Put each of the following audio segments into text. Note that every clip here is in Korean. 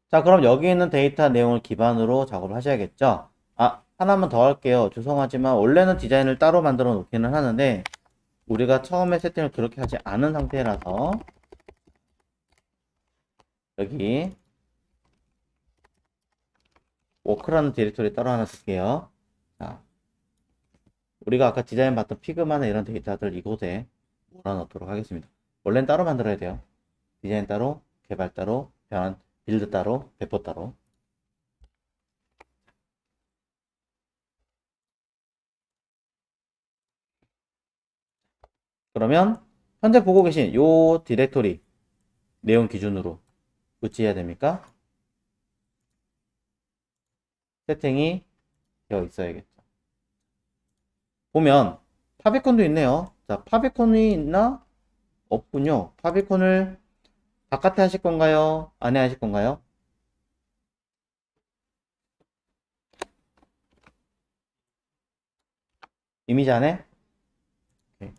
자, 그럼 여기 있는 데이터 내용을 기반으로 작업을 하셔야겠죠? 아, 하나만 더 할게요. 죄송하지만 원래는 디자인을 따로 만들어 놓기는 하는데 우리가 처음에 세팅을 그렇게 하지 않은 상태라서 여기 워크라는 디렉토리 따로 하나 쓸게요. 자, 우리가 아까 디자인 봤던 피그마나 이런 데이터들 이곳에 몰아넣도록 하겠습니다. 원래는 따로 만들어야 돼요. 디자인 따로, 개발 따로, 변환, 빌드 따로, 배포 따로. 그러면 현재 보고 계신 요 디렉토리 내용 기준으로 어찌해야 됩니까? 세팅이 되어 있어야겠죠. 보면 파비콘도 있네요. 자, 파비콘이 있나? 없군요. 파비콘을 바깥에 하실 건가요? 안에 하실 건가요? 이미지 안에? 오케이.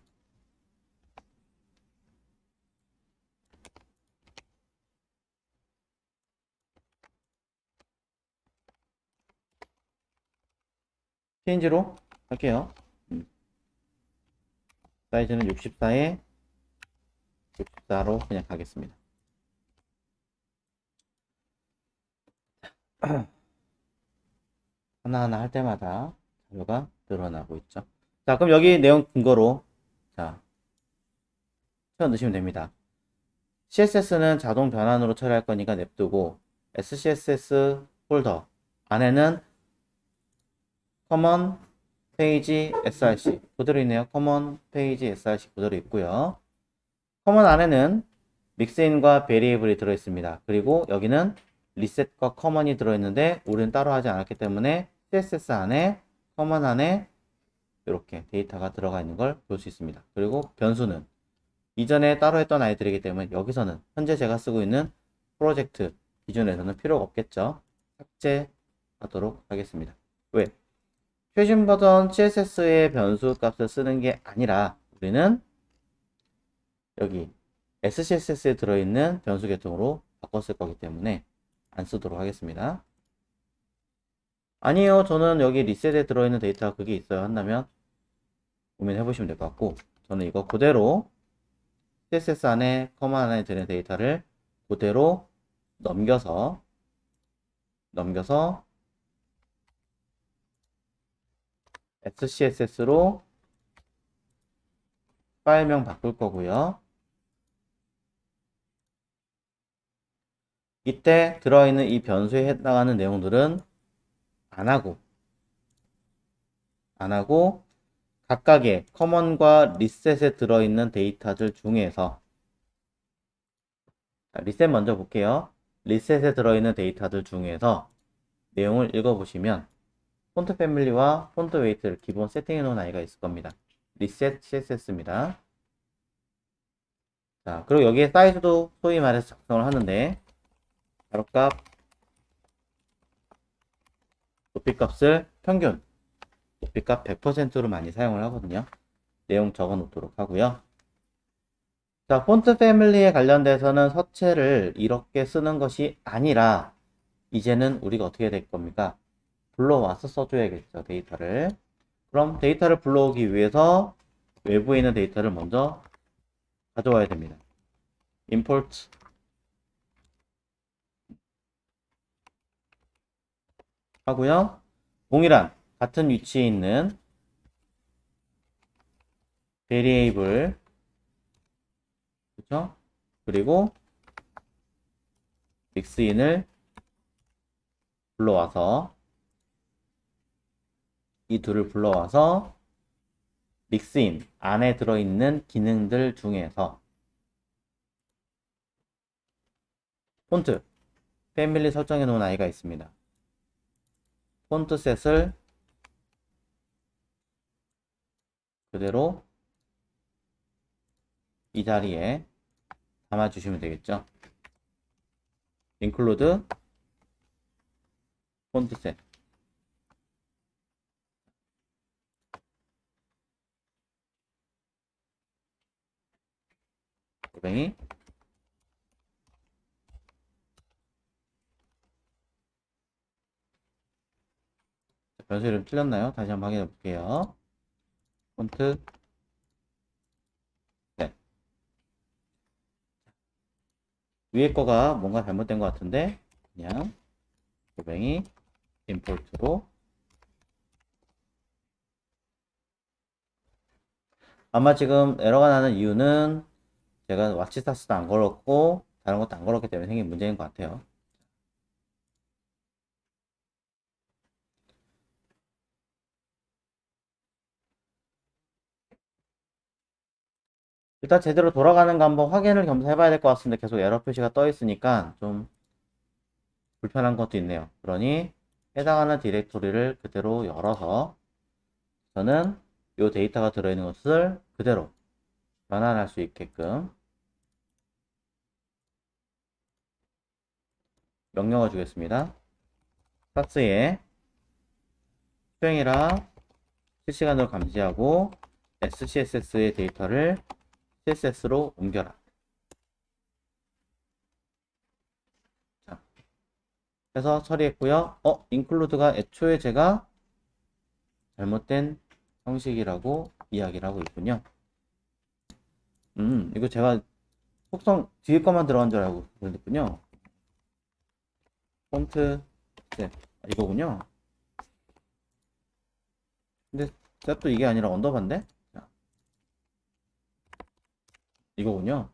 PNG로 할게요. 사이즈는 64에 64로 그냥 가겠습니다. 하나하나 할 때마다 자료가 늘어나고 있죠. 자, 그럼 여기 내용 근거로 자, 채워 넣으시면 됩니다. CSS는 자동 변환으로 처리할 거니까 냅두고 SCSS 폴더 안에는 커먼 페이지 src 그대로 있네요. 커먼 페이지 src 그대로 있고요. 커먼 안에는 믹스인과 베리에이블이 들어있습니다. 그리고 여기는 리셋과 커먼이 들어있는데 우리는 따로 하지 않았기 때문에 CSS 안에 커먼 안에 이렇게 데이터가 들어가 있는 걸 볼 수 있습니다. 그리고 변수는 이전에 따로 했던 아이들이기 때문에 여기서는 현재 제가 쓰고 있는 프로젝트 기준에서는 필요가 없겠죠. 삭제하도록 하겠습니다. 왜? 최신 버전 CSS의 변수 값을 쓰는 게 아니라 우리는 여기 SCSS에 들어있는 변수 계통으로 바꿨을 거기 때문에 안 쓰도록 하겠습니다. 아니요, 저는 여기 리셋에 들어있는 데이터가 그게 있어요 한다면 고민해 보시면 될 것 같고, 저는 이거 그대로 CSS 안에 커먼 안에 드는 데이터를 그대로 넘겨서 SCSS로 파일명 바꿀 거고요. 이때 들어있는 이 변수에 해당하는 내용들은 안 하고 각각의 커먼과 리셋에 들어있는 데이터들 중에서 리셋 먼저 볼게요. 리셋에 들어있는 데이터들 중에서 내용을 읽어보시면 폰트 패밀리와 폰트 웨이트를 기본 세팅해 놓은 아이가 있을 겁니다. 리셋 CSS입니다. 자, 그리고 여기에 사이즈도 소위 말해서 작성을 하는데 가로값, 높이값을 평균 높이값 100%로 많이 사용을 하거든요. 내용 적어 놓도록 하고요. 자, 폰트 패밀리에 관련돼서는 서체를 이렇게 쓰는 것이 아니라 이제는 우리가 어떻게 될 겁니까? 불러와서 써줘야겠죠, 데이터를. 그럼 데이터를 불러오기 위해서 외부에 있는 데이터를 먼저 가져와야 됩니다. import 하고요. 동일한 같은 위치에 있는 variable, 그렇죠? 그리고 mixin을 불러와서 이 둘을 불러와서 mixin 안에 들어있는 기능들 중에서 폰트 패밀리 설정해 놓은 아이가 있습니다. 폰트셋을 그대로 이 자리에 담아주시면 되겠죠. include 폰트셋 골뱅이 변수 이름 틀렸나요? 다시 한번 확인해 볼게요. 폰트 네. 위에 거가 뭔가 잘못된 것 같은데 그냥 골뱅이 임포트로 아마 지금 에러가 나는 이유는 제가 와치스타스도 안 걸었고 다른 것도 안 걸었기 때문에 생긴 문제인 것 같아요. 일단 제대로 돌아가는가 한번 확인을 겸사해 봐야 될 것 같습니다. 계속 에러 표시가 떠 있으니까 좀 불편한 것도 있네요. 그러니 해당하는 디렉토리를 그대로 열어서 저는 이 데이터가 들어있는 것을 그대로 변환할 수 있게끔 명령어 주겠습니다. 스타스에 수행이라 실시간으로 감지하고 SCSS의 데이터를 CSS로 옮겨라. 자, 해서 처리했고요. include가 애초에 제가 잘못된 형식이라고 이야기를 하고 있군요. 이거 제가 속성 뒤에 것만 들어간 줄 알고 그랬군요. 폰트 네, 이거군요. 근데 또 이게 아니라 언더바인데? 자, 이거군요.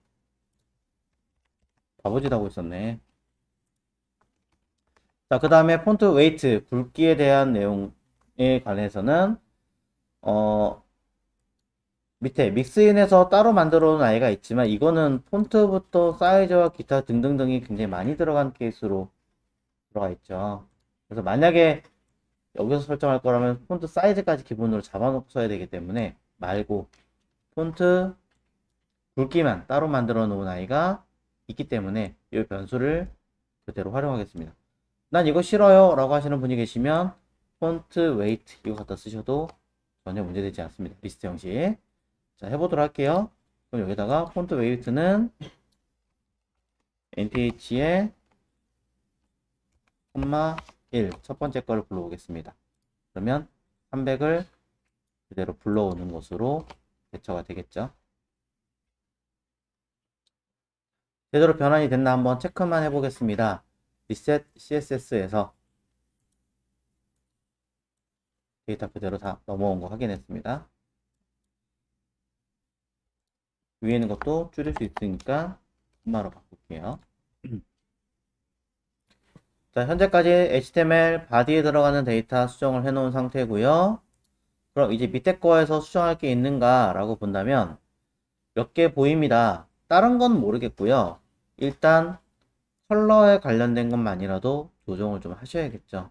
바보짓 하고 있었네. 자, 그 다음에 폰트 웨이트, 굵기에 대한 내용에 관해서는 밑에 믹스인에서 따로 만들어 놓은 아이가 있지만 이거는 폰트부터 사이즈와 기타 등등등이 굉장히 많이 들어간 케이스로 들어가 있죠. 그래서 만약에 여기서 설정할 거라면 폰트 사이즈까지 기본으로 잡아놓고 써야 되기 때문에 말고 폰트 굵기만 따로 만들어 놓은 아이가 있기 때문에 이 변수를 그대로 활용하겠습니다. 난 이거 싫어요 라고 하시는 분이 계시면 폰트 웨이트 이거 갖다 쓰셔도 전혀 문제되지 않습니다. 리스트 형식. 자, 해보도록 할게요. 그럼 여기다가 폰트 웨이트는 nth의 1 첫 번째 거를 불러오겠습니다. 그러면 300을 그대로 불러오는 것으로 대처가 되겠죠. 제대로 변환이 됐나 한번 체크만 해보겠습니다. 리셋 CSS에서 데이터 그대로 다 넘어온 거 확인했습니다. 위에 있는 것도 줄일 수 있으니까 콤마로 바꿀게요. 자, 현재까지 HTML 바디에 들어가는 데이터 수정을 해놓은 상태고요. 그럼 이제 밑에 거에서 수정할 게 있는가 라고 본다면 몇 개 보입니다. 다른 건 모르겠고요. 일단 컬러에 관련된 것만이라도 조정을 좀 하셔야겠죠.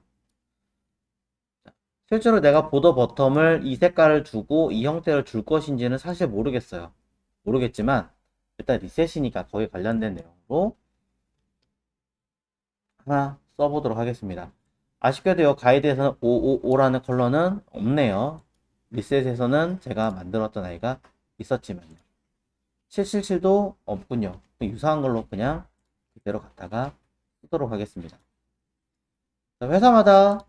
실제로 내가 보더 버텀을 이 색깔을 주고 이 형태를 줄 것인지는 사실 모르겠어요. 모르겠지만 일단 리셋이니까 거기에 관련된 내용으로 하나 써보도록 하겠습니다. 아쉽게도 이 가이드에서는 555라는 컬러는 없네요. 리셋에서는 제가 만들었던 아이가 있었지만요. 777도 없군요. 유사한 걸로 그냥 그대로 갖다가 쓰도록 하겠습니다. 회사마다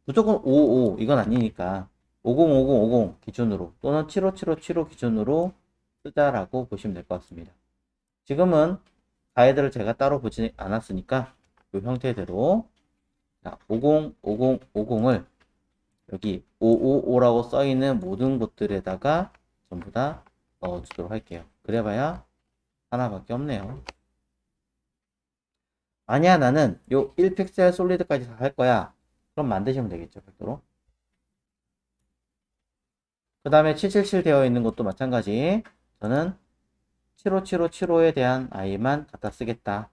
무조건 55 이건 아니니까 505050 기준으로 또는 757575 기준으로 쓰자라고 보시면 될 것 같습니다. 지금은 가이드를 제가 따로 보지 않았으니까 이 형태대로 505050을 여기 555라고 써있는 모든 곳들에다가 전부 다 넣어주도록 할게요. 그래봐야 하나밖에 없네요. 아니야 나는 요 1픽셀 솔리드까지 다 할 거야. 그럼 만드시면 되겠죠. 별도로. 그 다음에 777 되어 있는 것도 마찬가지. 저는 75755에 대한 아이만 갖다 쓰겠다.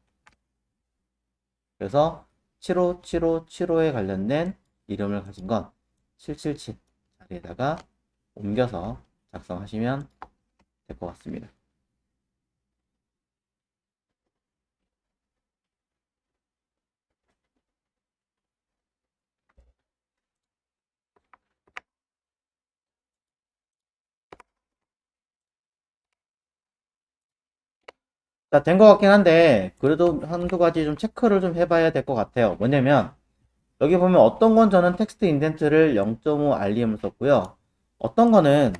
그래서 75755에 관련된 이름을 가진 건 777 자리에다가 옮겨서 작성하시면 될 것 같습니다. 자, 된 것 같긴 한데, 그래도 한두 가지 좀 체크를 좀 해봐야 될 것 같아요. 뭐냐면, 여기 보면 어떤 건 저는 텍스트 인덴트를 0.5 REM을 썼고요. 어떤 거는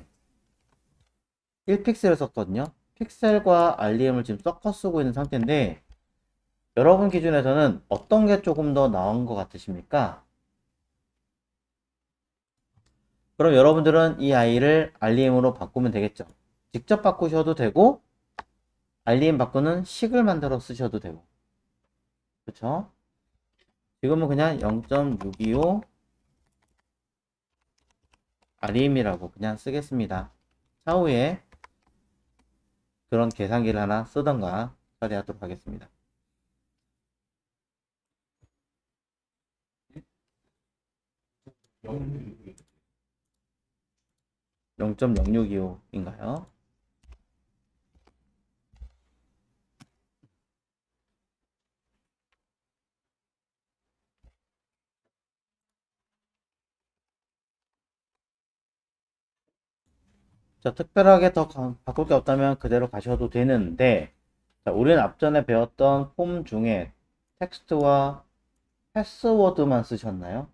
1픽셀을 썼거든요. 픽셀과 REM을 지금 섞어 쓰고 있는 상태인데 여러분 기준에서는 어떤 게 조금 더 나은 것 같으십니까? 그럼 여러분들은 이 아이를 REM으로 바꾸면 되겠죠. 직접 바꾸셔도 되고 REM 바꾸는 식을 만들어 쓰셔도 되고 그쵸? 지금은 그냥 0.625 REM이라고 그냥 쓰겠습니다. 차후에 그런 계산기를 하나 쓰던가 처리하도록 하겠습니다. 0.0625인가요? 자, 특별하게 더 바꿀 게 없다면 그대로 가셔도 되는데, 자, 우리는 앞전에 배웠던 폼 중에 텍스트와 패스워드만 쓰셨나요?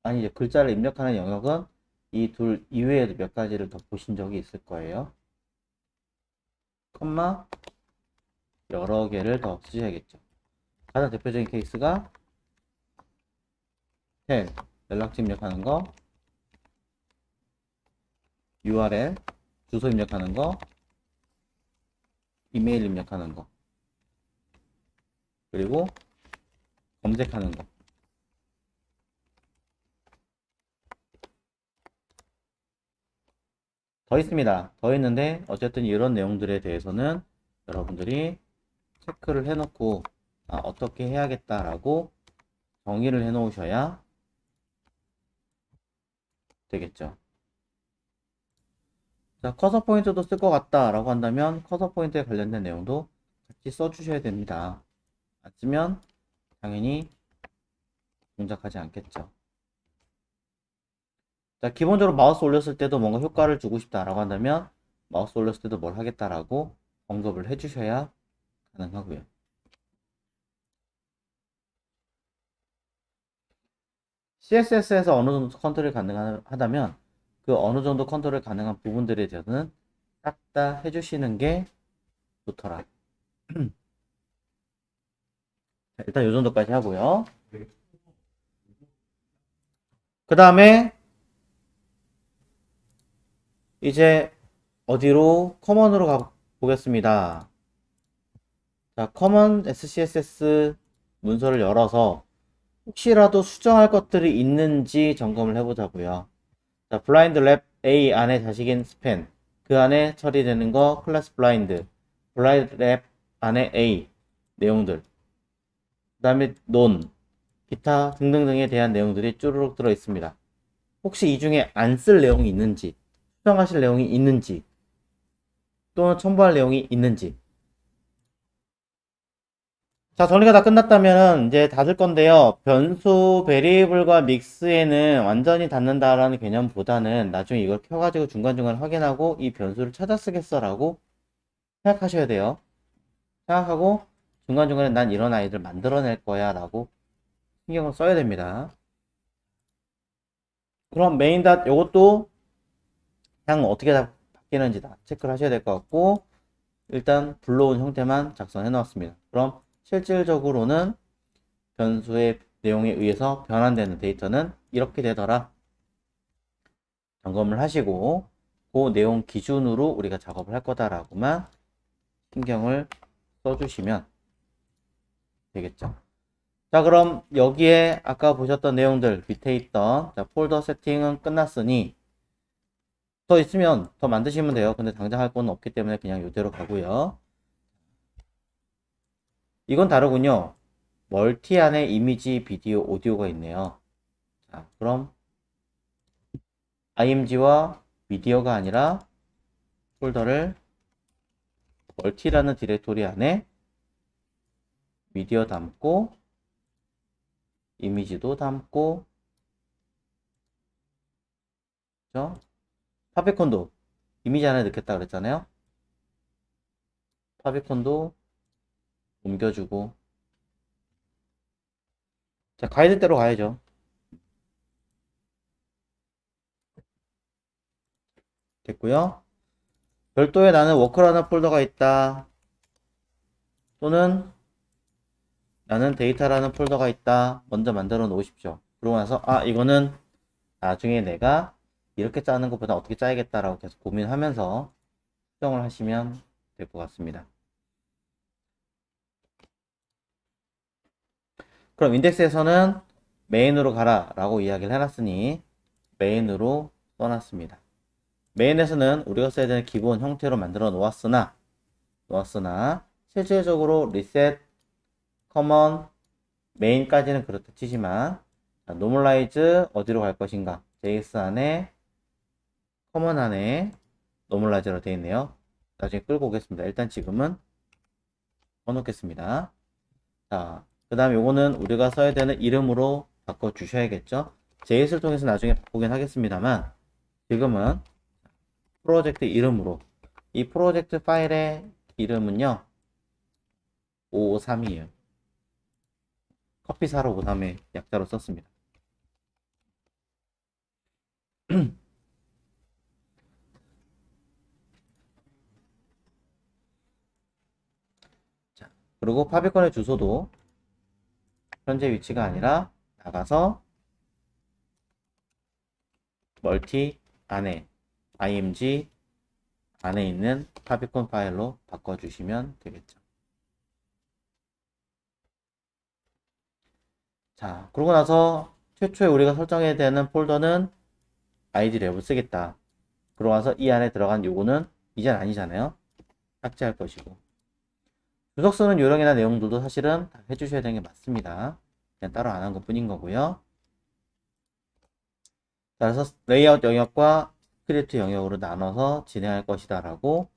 아니, 이제 글자를 입력하는 영역은 이 둘 이외에도 몇 가지를 더 보신 적이 있을 거예요. 컴마 여러 개를 더 쓰셔야겠죠. 가장 대표적인 케이스가 텔, 연락처 입력하는 거, URL, 주소 입력하는 거, 이메일 입력하는 거, 그리고 검색하는 거. 더 있습니다. 더 있는데 어쨌든 이런 내용들에 대해서는 여러분들이 체크를 해놓고 어떻게 해야겠다라고 정의를 해 놓으셔야 되겠죠. 자, 커서 포인트도 쓸 것 같다라고 한다면 커서 포인트에 관련된 내용도 같이 써주셔야 됩니다. 안 쓰면 당연히 동작하지 않겠죠. 자, 기본적으로 마우스 올렸을 때도 뭔가 효과를 주고 싶다라고 한다면 마우스 올렸을 때도 뭘 하겠다라고 언급을 해주셔야 가능하고요. CSS에서 어느 정도 컨트롤이 가능하다면 그 어느 정도 컨트롤 가능한 부분들에 대해서는 싹 다 해주시는 게 좋더라. 일단 이 정도까지 하고요. 그 다음에 이제 어디로 커먼으로 가보겠습니다. 자, 커먼 SCSS 문서를 열어서 혹시라도 수정할 것들이 있는지 점검을 해보자고요. 자, 블라인드 랩 A 안에 자식인 스팬, 그 안에 처리되는 거 클래스 블라인드, 블라인드 랩 안에 A 내용들, 그 다음에 논, 기타 등등등에 대한 내용들이 쭈루룩 들어 있습니다. 혹시 이 중에 안 쓸 내용이 있는지, 수정하실 내용이 있는지, 또는 첨부할 내용이 있는지. 자, 정리가 다 끝났다면 이제 닫을 건데요. 변수 베리에이블과 믹스에는 완전히 닫는다라는 개념보다는 나중에 이걸 켜가지고 중간중간 확인하고 이 변수를 찾아 쓰겠어라고 생각하셔야 돼요. 생각하고 중간중간에 난 이런 아이들 만들어낼 거야 라고 신경을 써야 됩니다. 그럼 메인 닷 요것도 그냥 어떻게 다 바뀌는지 다 체크를 하셔야 될 것 같고 일단 불러온 형태만 작성해 놓았습니다. 그럼 실질적으로는 변수의 내용에 의해서 변환되는 데이터는 이렇게 되더라. 점검을 하시고 그 내용 기준으로 우리가 작업을 할 거다라고만 신경을 써주시면 되겠죠. 자, 그럼 여기에 아까 보셨던 내용들 밑에 있던 자, 폴더 세팅은 끝났으니 더 있으면 더 만드시면 돼요. 근데 당장 할 건 없기 때문에 그냥 이대로 가고요. 이건 다르군요. 멀티 안에 이미지, 비디오, 오디오가 있네요. 자, 그럼 img와 미디어가 아니라 폴더를 멀티라는 디렉토리 안에 미디어 담고 이미지도 담고 그죠? 파피콘도 이미지 안에 넣겠다 그랬잖아요. 파피콘도 옮겨주고 자, 가이드대로 가야죠. 됐고요. 별도의 나는 워크라는 폴더가 있다. 또는 나는 데이터라는 폴더가 있다. 먼저 만들어 놓으십시오. 그러고 나서 이거는 나중에 내가 이렇게 짜는 것보다 어떻게 짜야겠다라고 계속 고민하면서 수정을 하시면 될 것 같습니다. 그럼 인덱스에서는 메인으로 가라 라고 이야기를 해놨으니 메인으로 써놨습니다. 메인에서는 우리가 써야 되는 기본 형태로 만들어 놓았으나 실질적으로 리셋, 커먼, 메인까지는 그렇다 치지만 노멀라이즈 어디로 갈 것인가, JS 안에 커먼 안에 노멀라이즈로 되어 있네요. 나중에 끌고 오겠습니다. 일단 지금은 넣어놓겠습니다. 자, 그 다음에 요거는 우리가 써야 되는 이름으로 바꿔 주셔야겠죠. JS를 통해서 나중에 바꾸긴 하겠습니다만 지금은 프로젝트 이름으로, 이 프로젝트 파일의 이름은요 553이에요. 커피 사러 53의 약자로 썼습니다. 자, 그리고 파비콘의 주소도 현재 위치가 아니라 나가서 멀티 안에 img 안에 있는 파비콘 파일로 바꿔주시면 되겠죠. 자, 그러고 나서 최초에 우리가 설정해야 되는 폴더는 id 랩을 쓰겠다. 그러고 나서 이 안에 들어간 요거는 이젠 아니잖아요. 삭제할 것이고, 주석 쓰는 요령이나 내용들도 사실은 다 해주셔야 되는 게 맞습니다. 그냥 따로 안 한 것 뿐인 거고요. 그래서 레이아웃 영역과 스크립트 영역으로 나눠서 진행할 것이다 라고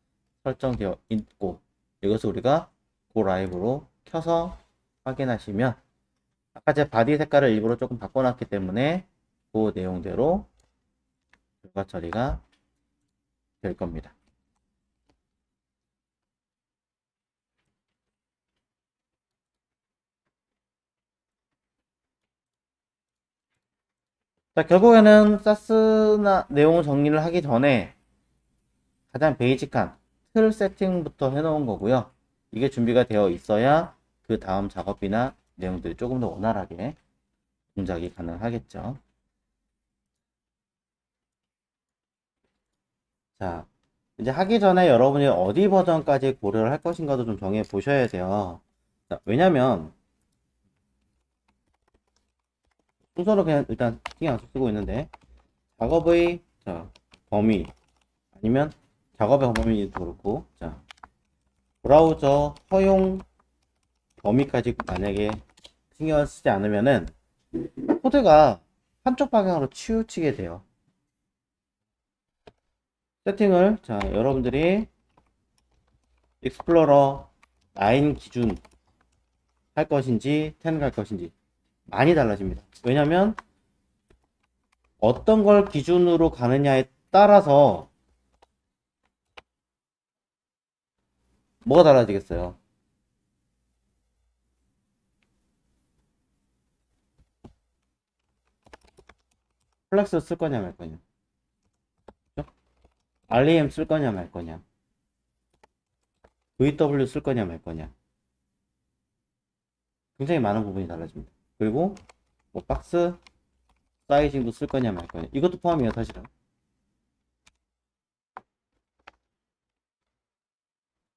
설정되어 있고, 이것을 우리가 고 라이브로 켜서 확인하시면 아까 제 바디 색깔을 일부러 조금 바꿔놨기 때문에 그 내용대로 결과 처리가 될 겁니다. 자, 결국에는 사스나 내용 정리를 하기 전에 가장 베이직한 틀 세팅부터 해놓은 거고요. 이게 준비가 되어 있어야 그 다음 작업이나 내용들이 조금 더 원활하게 동작이 가능하겠죠. 자, 이제 하기 전에 여러분이 어디 버전까지 고려를 할 것인가도 좀 정해 보셔야 돼요. 자, 왜냐면 순서로 그냥 일단 신경 안 쓰고 있는데, 작업의 범위 아니면 작업의 범위도 그렇고, 자, 브라우저 허용 범위까지 만약에 신경을 쓰지 않으면은 코드가 한쪽 방향으로 치우치게 돼요. 세팅을, 자, 여러분들이 익스플로러 9 기준 할 것인지 10 갈 것인지 많이 달라집니다. 왜냐면 어떤 걸 기준으로 가느냐에 따라서 뭐가 달라지겠어요? 플렉스 쓸 거냐 말 거냐, 그렇죠? REM 쓸 거냐 말 거냐, VW 쓸 거냐 말 거냐, 굉장히 많은 부분이 달라집니다. 그리고 뭐 박스 사이징도 쓸 거냐 말 거냐, 이것도 포함이에요 사실은.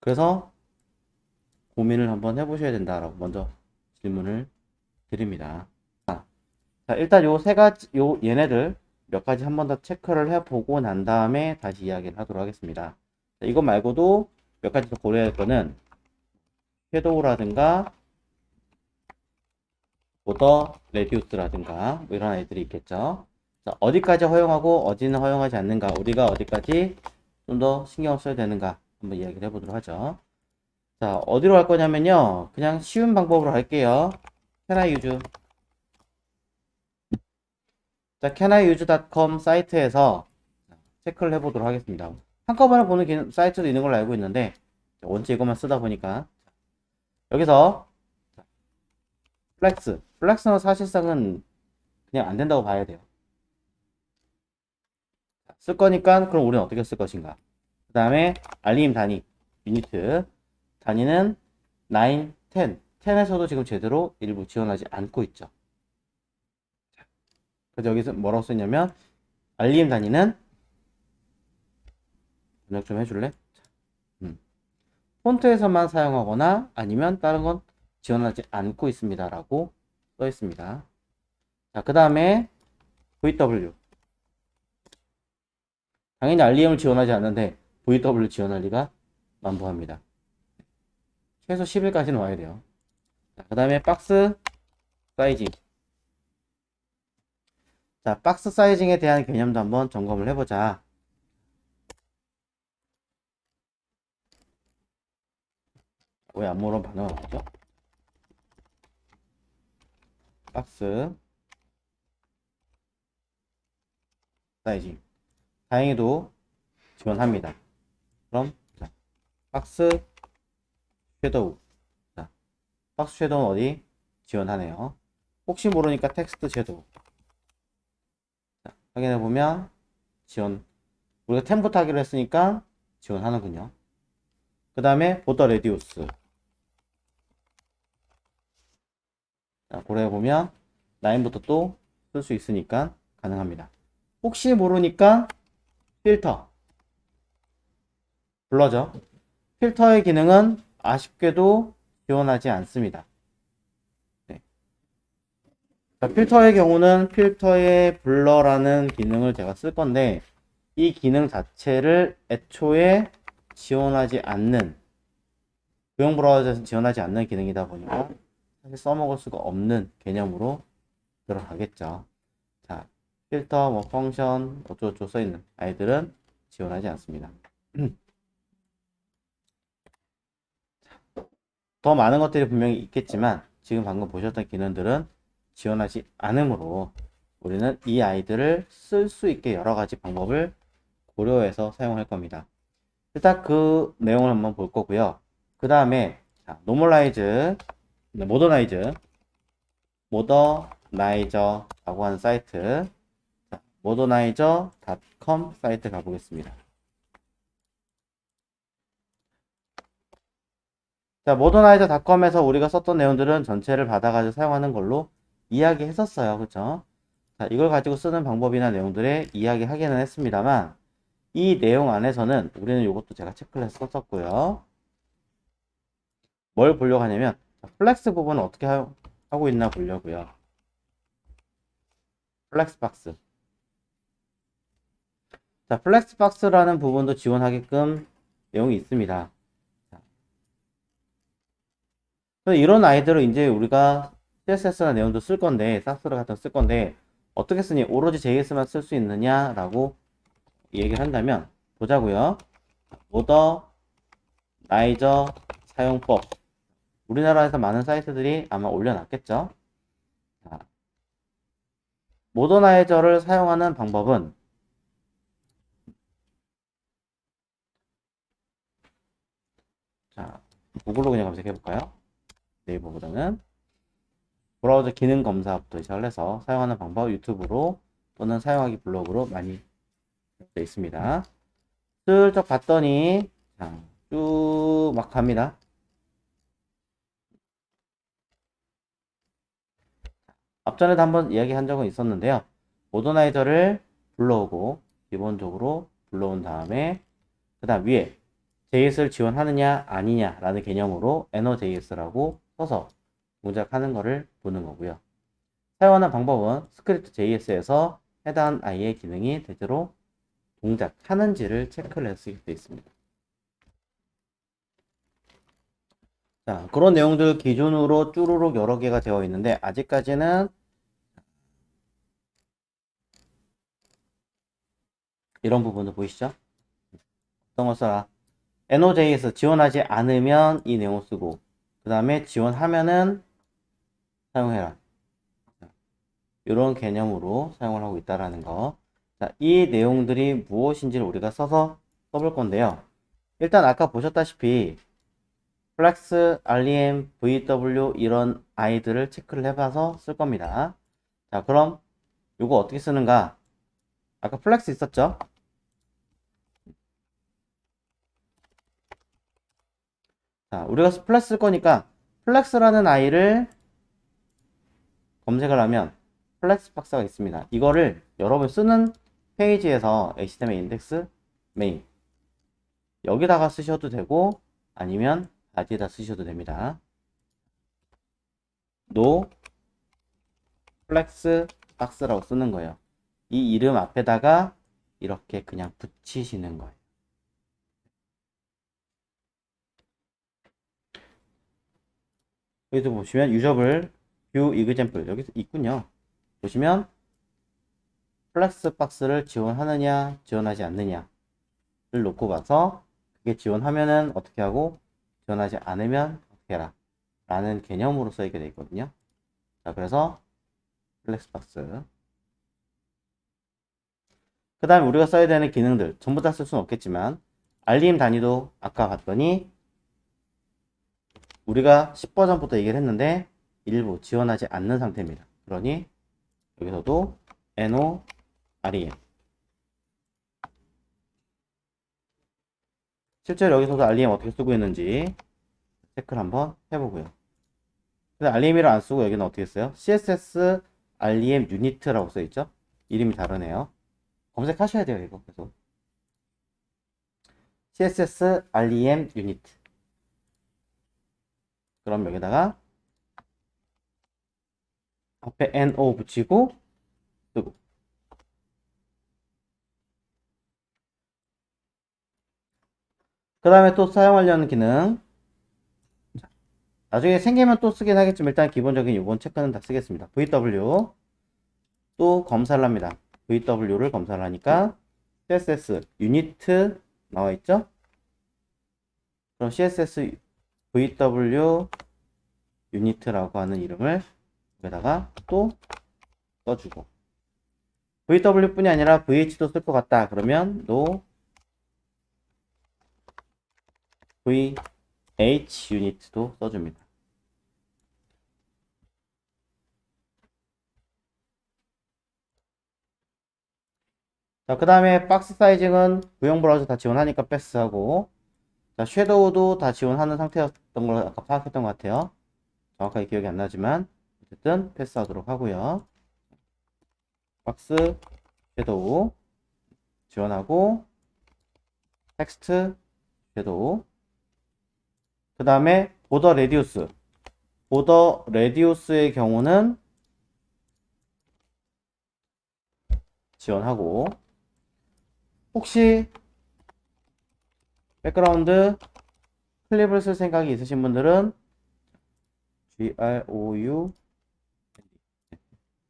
그래서 고민을 한번 해보셔야 된다라고 먼저 질문을 드립니다. 자, 일단 요 세 가지, 얘네들 몇 가지 한 번 더 체크를 해보고 난 다음에 다시 이야기를 하도록 하겠습니다. 자, 이것 말고도 몇 가지 더 고려해야 할 거는 섀도우라든가 오더 레디우스라든가 뭐 이런 애들이 있겠죠. 자, 어디까지 허용하고 어디는 허용하지 않는가, 우리가 어디까지 좀 더 신경을 써야 되는가 한번 이야기를 해보도록 하죠. 자, 어디로 갈 거냐면요, 그냥 쉬운 방법으로 할게요. Can I use? 자, canIuse.com 사이트에서 체크를 해보도록 하겠습니다. 한꺼번에 보는 사이트도 있는 걸로 알고 있는데 원체 이것만 쓰다 보니까 여기서 플렉스는 사실상은 그냥 안 된다고 봐야 돼요. 쓸 거니까 그럼 우리는 어떻게 쓸 것인가? 그 다음에 알림 단위, 유니트 단위는 9, 10. 10에서도 지금 제대로 일부 지원하지 않고 있죠. 그래서 여기서 뭐라고 쓰냐면 알림 단위는 번역 좀 해줄래? 폰트에서만 사용하거나 아니면 다른 건 지원하지 않고 있습니다 라고 써 있습니다. 자, 그 다음에 VW 당연히 REM을 지원하지 않는데 VW 지원할 리가 만무합니다. 최소 10일까지는 와야 돼요. 그 다음에 박스 사이징. 자, 박스 사이징에 대한 개념도 한번 점검을 해보자. 왜 아무런 반응을 안 하죠? 박스 사이징. 다행히도 지원합니다. 그럼 자, 박스 섀도우. 자, 박스 섀도우는 어디? 지원하네요. 혹시 모르니까 텍스트 섀도우. 자, 확인해 보면 지원. 우리가 10부터 하기로 했으니까 지원하는군요. 그 다음에 보더 레디우스. 자, 고려해 보면 9부터 또 쓸 수 있으니까 가능합니다. 혹시 모르니까 필터. 블러죠. 필터의 기능은 아쉽게도 지원하지 않습니다. 네. 자, 필터의 경우는 필터의 블러라는 기능을 제가 쓸 건데 이 기능 자체를 애초에 지원하지 않는 구형 브라우저에서 지원하지 않는 기능이다 보니까 사실 써먹을 수가 없는 개념으로 들어가겠죠. 자, 필터, 뭐 펑션 어쩌고저쩌고 써있는 아이들은 지원하지 않습니다. 더 많은 것들이 분명히 있겠지만 지금 방금 보셨던 기능들은 지원하지 않으므로 우리는 이 아이들을 쓸 수 있게 여러 가지 방법을 고려해서 사용할 겁니다. 일단 그 내용을 한번 볼 거고요. 그 다음에 노멀라이즈, 모더나이저라고 하는 사이트, 모더나이저.com 사이트 가보겠습니다. 자, 모더나이저닷컴에서 우리가 썼던 내용들은 전체를 받아가지고 사용하는 걸로 이야기했었어요. 그쵸? 자, 이걸 가지고 쓰는 방법이나 내용들에 이야기하기는 했습니다만 이 내용 안에서는 우리는 이것도 제가 체크해서 썼었고요. 뭘 보려고 하냐면 플렉스 부분은 어떻게 하고 있나 보려고요. 플렉스박스. 자, 플렉스박스라는 부분도 지원하게끔 내용이 있습니다. 이런 아이들을 이제 우리가 CSS나 내용도 쓸 건데, 싹스를 같은 쓸 건데, 어떻게 쓰니? 오로지 JS만 쓸 수 있느냐라고 얘기를 한다면, 보자고요. 모더 나이저 사용법. 우리나라에서 많은 사이트들이 아마 올려놨겠죠. 모더나이저를 사용하는 방법은 자, 구글로 그냥 검색해 볼까요? 네이버보다는 브라우저 기능 검사부터 시작해서 사용하는 방법 유튜브로 또는 사용하기 블로그로 많이 되어 있습니다. 슬쩍 봤더니 쭉 막 갑니다. 앞전에도 한번 이야기한 적은 있었는데요. 모더나이저를 불러오고 기본적으로 불러온 다음에 그 다음 위에 JS를 지원하느냐 아니냐 라는 개념으로 NOJS라고 써서 동작하는 것을 보는 거고요. 사용하는 방법은 스크립트 JS에서 해당 아이의 기능이 대체로 동작하는지를 체크를 할 수 있습니다. 자, 그런 내용들 기준으로 쭈루룩 여러 개가 되어 있는데 아직까지는 이런 부분을 보이시죠? 어떤 걸 써라? NOJS 지원하지 않으면 이 내용 쓰고 그 다음에 지원하면은 사용해라. 이런 개념으로 사용을 하고 있다라는 거. 자, 이 내용들이 무엇인지를 우리가 써서 써볼 건데요. 일단 아까 보셨다시피 플렉스, REM, VW 이런 아이들을 체크를 해봐서 쓸 겁니다. 자, 그럼 이거 어떻게 쓰는가? 아까 플렉스 있었죠? 자, 우리가 플렉스 쓸 거니까 플렉스라는 아이를 검색을 하면 플렉스 박스가 있습니다. 이거를 여러분 쓰는 페이지에서 HTML 인덱스 메인 여기다가 쓰셔도 되고 아니면 바디에다 쓰셔도 됩니다. 노 플렉스 박스라고 쓰는 거예요. 이 이름 앞에다가 이렇게 그냥 붙이시는 거예요. 여기서 보시면 유저블 뷰 이그젬플 여기 있군요. 보시면 플렉스 박스를 지원하느냐 지원하지 않느냐를 놓고 봐서 그게 지원하면은 어떻게 하고 지원하지 않으면 어떻게 해라 라는 개념으로 써있게 되어 있거든요. 자, 그래서 플렉스 박스 그 다음에 우리가 써야 되는 기능들 전부 다 쓸 수는 없겠지만 알림 단위도 아까 봤더니 우리가 10버전부터 얘기를 했는데 일부 지원하지 않는 상태입니다. 그러니 여기서도 no rem 실제로 여기서도 rem 어떻게 쓰고 있는지 체크를 한번 해보고요. 근데 REM을 안 쓰고 여기는 어떻게 써요? CSS REM 유니트라고 써있죠? 이름이 다르네요. 검색하셔야 돼요, 이거. 계속. CSS REM 유니트. 그럼 여기다가 앞에 NO 붙이고 쓰고. 그 다음에 또 사용하려는 기능. 나중에 생기면 또 쓰긴 하겠지만 일단 기본적인 이번 체크는 다 쓰겠습니다. VW 또 검사를 합니다. VW를 검사를 하니까 CSS 유니트 나와 있죠? 그럼 CSS VW 유니트라고 하는 이름을 여기다가 또 써주고 VW 뿐이 아니라 VH도 쓸 것 같다. 그러면 no VH 유니트도 써줍니다. 자, 그 다음에 박스 사이징은 구형 브라우저 다 지원하니까 패스하고 자, 섀도우도 다 지원하는 상태였던 걸 아까 파악했던 것 같아요. 정확하게 기억이 안 나지만 어쨌든 패스하도록 하고요. 박스 섀도우 지원하고 텍스트 섀도우 그 다음에 보더 레디우스 보더 레디우스의 경우는 지원하고 혹시 백그라운드 클립을 쓸 생각이 있으신 분들은 GROU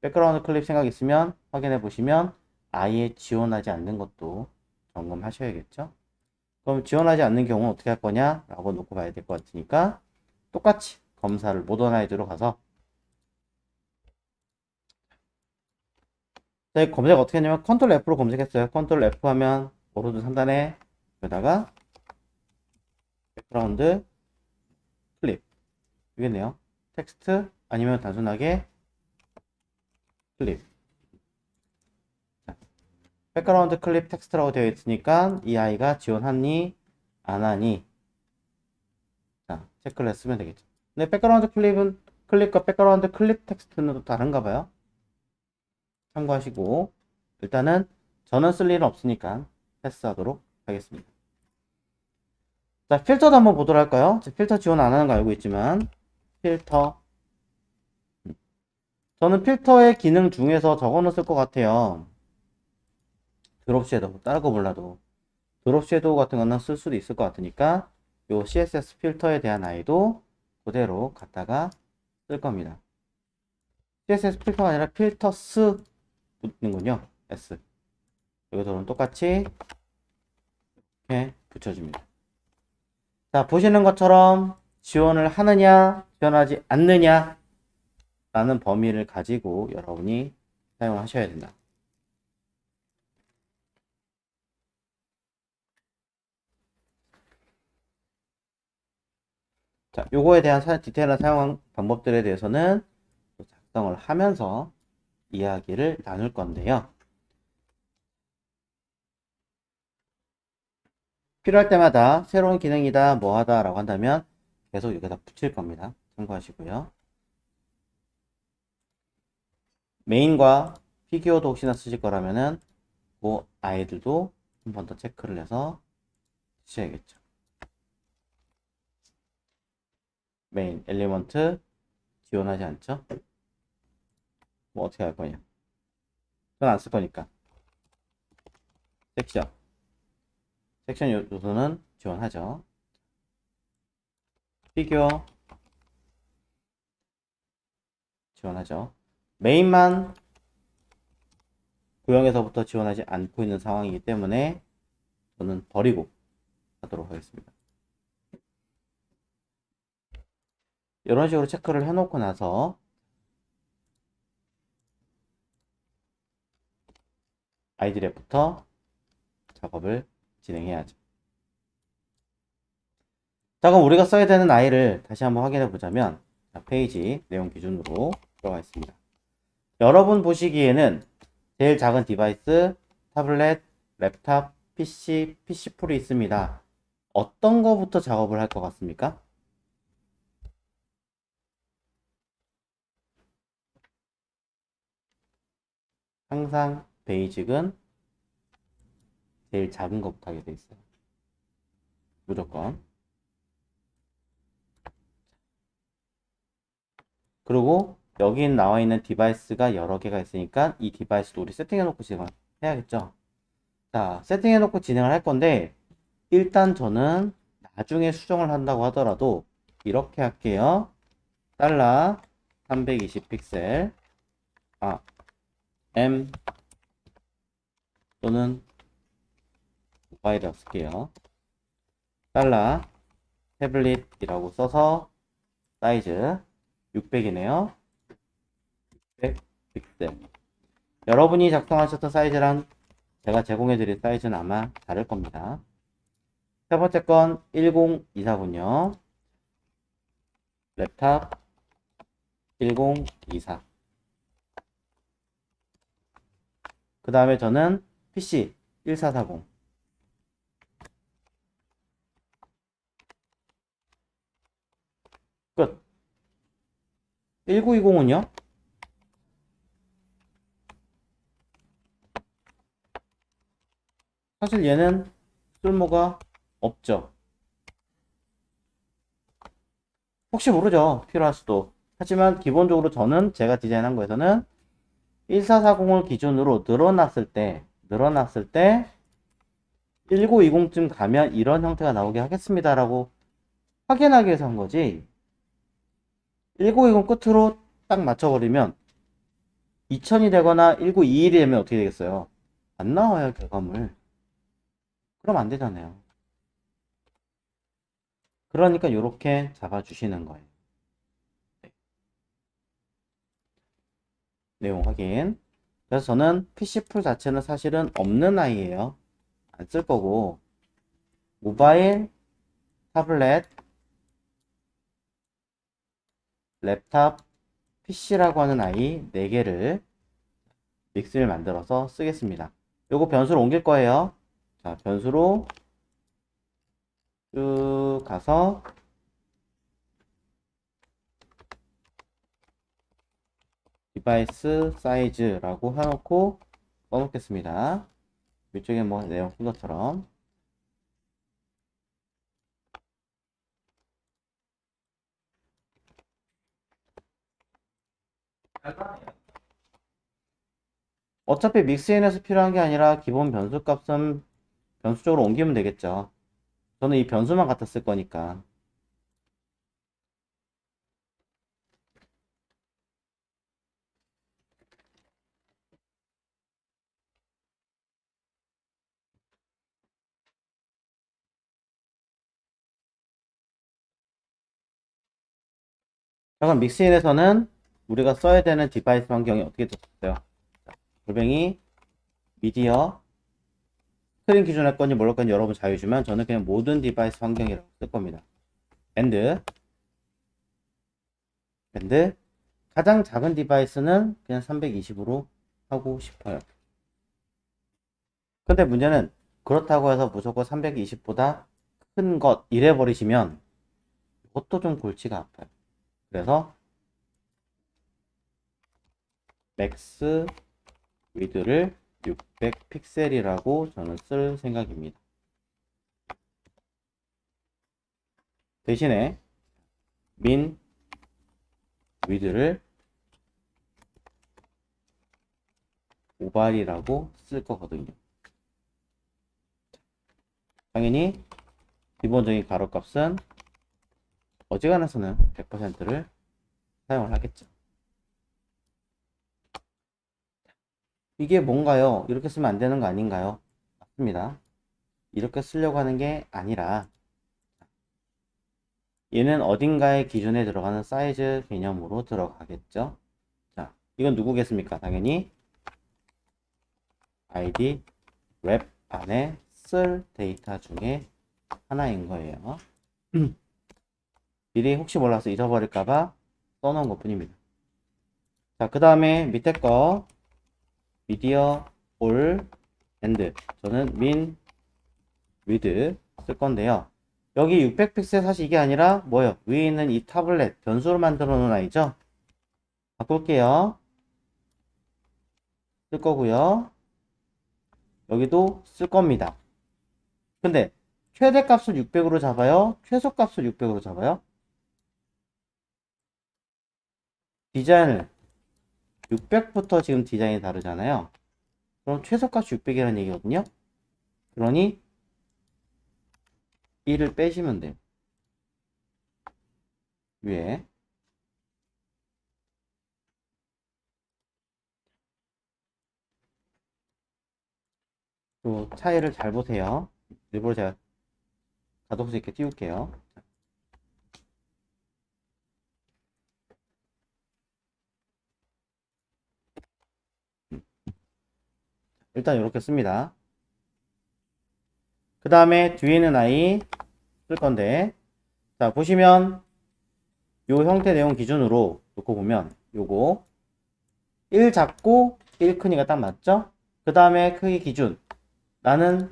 백그라운드 클립 생각 있으면 확인해 보시면 아예 지원하지 않는 것도 점검하셔야겠죠. 그럼 지원하지 않는 경우는 어떻게 할 거냐 라고 놓고 봐야 될 것 같으니까 똑같이 검사를 모더나이즈로 가서 검색 어떻게 했냐면 컨트롤 F로 검색했어요. 컨트롤 F 하면 오른쪽 상단에 여기다가 백그라운드 클립 이겠네요. 텍스트 아니면 단순하게 클립 백그라운드 클립 텍스트라고 되어 있으니까 이 아이가 지원하니 안 하니 자 체크를 했으면 되겠죠. 근데 백그라운드 클립은 클립과 백그라운드 클립 텍스트는 또 다른가 봐요. 참고하시고 일단은 저는 쓸 일은 없으니까 패스하도록 하겠습니다. 자 필터도 한번 보도록 할까요? 필터 지원 안 하는 거 알고 있지만 필터 저는 필터의 기능 중에서 저거는 쓸 것 같아요. 드롭 섀도우 다른 거 몰라도 드롭 섀도우 같은 거는 쓸 수도 있을 것 같으니까 요 CSS 필터에 대한 아이도 그대로 갖다가 쓸 겁니다. CSS 필터가 아니라 필터스 붙는군요. S 여기서는 똑같이 이렇게 붙여줍니다. 자 보시는 것처럼 지원을 하느냐 지원하지 않느냐 라는 범위를 가지고 여러분이 사용하셔야 된다. 자, 요거에 대한 디테일한 사용 방법들에 대해서는 작성을 하면서 이야기를 나눌 건데요. 필요할 때마다 새로운 기능이다, 뭐 하다 라고 한다면 계속 여기다 붙일 겁니다. 참고하시고요. 메인과 피규어도 혹시나 쓰실 거라면은 그 아이들도 한 번 더 체크를 해서 쓰셔야겠죠. 메인 엘리먼트 지원하지 않죠? 뭐 어떻게 할 거냐? 전 안 쓸 거니까. 섹션 요소는 지원하죠. 피규어 지원하죠. 메인만 고용에서부터 지원하지 않고 있는 상황이기 때문에 저는 버리고 하도록 하겠습니다. 이런 식으로 체크를 해놓고 나서 아이들부터 작업을 진행해야죠. 자, 그럼 우리가 써야 되는 아이를 다시 한번 확인해 보자면 페이지 내용 기준으로 들어가 있습니다. 여러분 보시기에는 제일 작은 디바이스, 타블렛, 랩탑, PC, PC풀이 있습니다. 어떤 거부터 작업을 할 것 같습니까? 항상 베이직은 제일 작은 것부터 하게 돼 있어요. 무조건. 그리고 여기 나와 있는 디바이스가 여러 개가 있으니까 이 디바이스도 우리 세팅해 놓고 진행을 해야겠죠. 자, 세팅해 놓고 진행을 할 건데 일단 저는 나중에 수정을 한다고 하더라도 이렇게 할게요. 달러 320 픽셀 M 또는 모바일을 쓸게요. 달러 태블릿이라고 써서 사이즈 600이네요. 600 픽셀. 여러분이 작성하셨던 사이즈랑 제가 제공해 드릴 사이즈는 아마 다를 겁니다. 세 번째 건 1024군요. 랩탑 1024. 그 다음에 저는 PC 1440. 끝. 1920은요? 사실 얘는 쓸모가 없죠. 혹시 모르죠. 필요할 수도. 하지만 기본적으로 저는 제가 디자인한 거에서는 1440을 기준으로 늘어났을 때 1920쯤 가면 이런 형태가 나오게 하겠습니다 라고 확인하기 위해서 한 거지. 1920 끝으로 딱 맞춰버리면 2000이 되거나 1921이 되면 어떻게 되겠어요? 안 나와요, 결과물. 그럼 안 되잖아요. 그러니까 이렇게 잡아주시는 거예요. 네. 내용 확인. 그래서 저는 PC풀 자체는 사실은 없는 아이예요. 안 쓸 거고 모바일, 타블렛, 랩탑, PC라고 하는 아이 4개를 믹스를 만들어서 쓰겠습니다. 요거 변수로 옮길 거예요. 자, 변수로 쭉 가서 디바이스 사이즈라고 해놓고 써놓겠습니다. 위쪽에 뭐 내용 쓴 것처럼. 어차피 믹스인에서 필요한 게 아니라 기본 변수 값은 변수 쪽으로 옮기면 되겠죠. 저는 이 변수만 갖다 쓸 거니까. 자, 그럼 믹스인에서는 우리가 써야 되는 디바이스 환경이 어떻게 됐어요? 골뱅이 미디어 스크린 기준 할 건지 뭘 할 건지 여러분 자유 주면 저는 그냥 모든 디바이스 환경이라고 쓸 겁니다. 엔드 밴드. 가장 작은 디바이스는 그냥 320으로 하고 싶어요. 근데 문제는 그렇다고 해서 무조건 320보다 큰 것 이래 버리시면 이것도 좀 골치가 아파요. 그래서 맥스 위드를 600 픽셀이라고 저는 쓸 생각입니다. 대신에 민 위드를 오발이라고 쓸 거거든요. 당연히 기본적인 가로값은 어지간해서는 100%를 사용을 하겠죠. 이게 뭔가요? 이렇게 쓰면 안 되는 거 아닌가요? 맞습니다. 이렇게 쓰려고 하는 게 아니라 얘는 어딘가의 기준에 들어가는 사이즈 개념으로 들어가겠죠. 자, 이건 누구겠습니까? 당연히 id 웹 안에 쓸 데이터 중에 하나인 거예요. 미리 혹시 몰라서 잊어버릴까봐 써놓은 것 뿐입니다. 자, 그 다음에 밑에 거 미디어 올 엔드 저는 민 위드 쓸 건데요. 여기 600픽셀 사실 이게 아니라 뭐예요? 위에 있는 이 타블렛 변수로 만들어 놓은 아이죠? 바꿀게요. 쓸 거고요. 여기도 쓸 겁니다. 근데 최대값을 600으로 잡아요? 최소값을 600으로 잡아요? 디자인을 600부터 지금 디자인이 다르잖아요. 그럼 최소값이 600이라는 얘기거든요. 그러니 1을 빼시면 돼요. 위에. 또 차이를 잘 보세요. 일부러 제가 가독수 있게 띄울게요. 일단 이렇게 씁니다. 그 다음에 뒤에 있는 아이 쓸 건데, 자, 보시면 요 형태 내용 기준으로 놓고 보면 요거 1 작고 1 크니까 딱 맞죠? 그 다음에 크기 기준 나는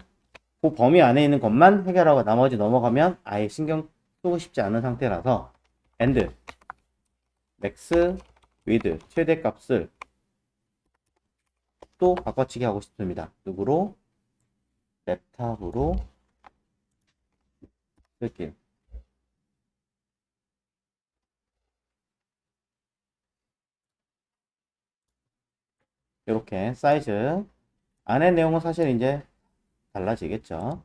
그 범위 안에 있는 것만 해결하고 나머지 넘어가면 아예 신경 쓰고 싶지 않은 상태라서 and max with 최대값을 또 바꿔치기 하고 싶습니다. 누구로? 랩탑으로 쓸게요. 이렇게 사이즈 안에 내용은 사실 이제 달라지겠죠.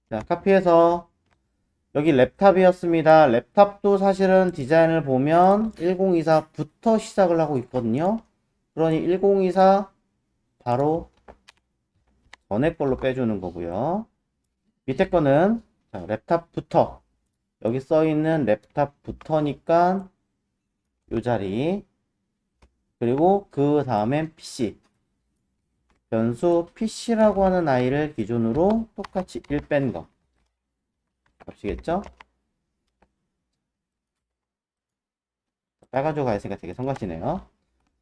자, 카피해서 여기 랩탑이었습니다. 랩탑도 사실은 디자인을 보면 1024부터 시작을 하고 있거든요. 그러니 1024 바로 전에 걸로 빼주는 거고요. 밑에 거는 자, 랩탑부터 여기 써있는 랩탑부터니까 요 자리 그리고 그 다음엔 PC 변수 PC라고 하는 아이를 기준으로 똑같이 1 뺀 거 값이겠죠? 빨간 조가 있으니까 되게 성가시네요.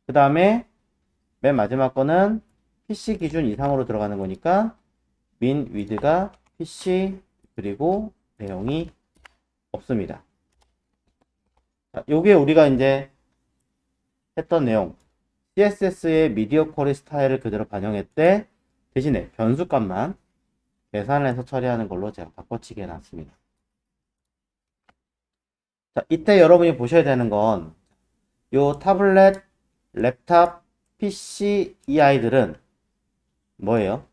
그 다음에 맨 마지막 거는 PC 기준 이상으로 들어가는 거니까 min wid가 PC 그리고 내용이 없습니다. 자, 요게 우리가 이제 했던 내용 CSS의 미디어 쿼리 스타일을 그대로 반영했대 대신에 변수값만 계산을 해서 처리하는 걸로 제가 바꿔치기 해놨습니다. 자, 이때 여러분이 보셔야 되는 건 요 타블렛, 랩탑, PC 이 아이들은 뭐예요?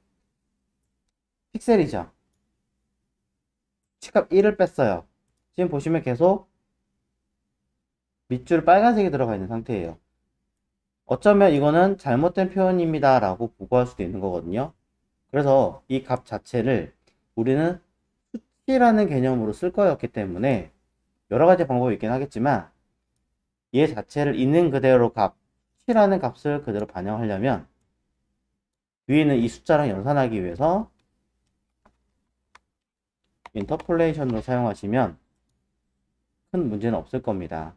픽셀이죠. 치값 1을 뺐어요. 지금 보시면 계속 밑줄 빨간색이 들어가 있는 상태예요. 어쩌면 이거는 잘못된 표현입니다 라고 보고할 수도 있는 거거든요. 그래서 이 값 자체를 우리는 수치라는 개념으로 쓸 거였기 때문에 여러 가지 방법이 있긴 하겠지만 얘 자체를 있는 그대로 수치라는 값을 그대로 반영하려면 위에 있는 이 숫자랑 연산하기 위해서 인터폴레이션으로 사용하시면 큰 문제는 없을 겁니다.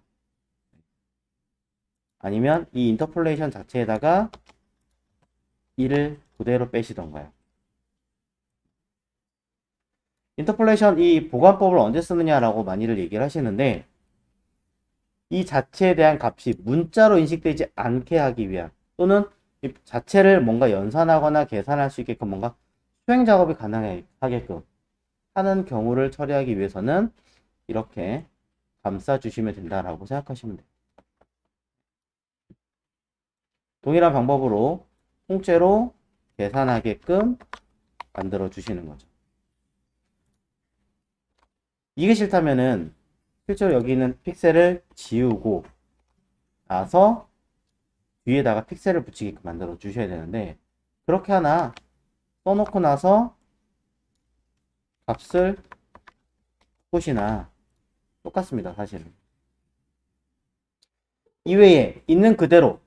아니면 이 인터폴레이션 자체에다가 2를 그대로 빼시던가요. 인터폴레이션 이 보관법을 언제 쓰느냐라고 많이들 얘기를 하시는데, 이 자체에 대한 값이 문자로 인식되지 않게 하기 위한, 또는 이 자체를 뭔가 연산하거나 계산할 수 있게끔 뭔가 수행 작업이 가능하게끔 하는 경우를 처리하기 위해서는 이렇게 감싸 주시면 된다라고 생각하시면 돼요. 동일한 방법으로 통째로 계산하게끔 만들어 주시는 거죠. 이게 싫다면은 실제로 여기 있는 픽셀을 지우고 나서 위에다가 픽셀을 붙이게끔 만들어 주셔야 되는데, 그렇게 하나 써놓고 나서 값을 푸시나 똑같습니다. 사실은 이외에 있는 그대로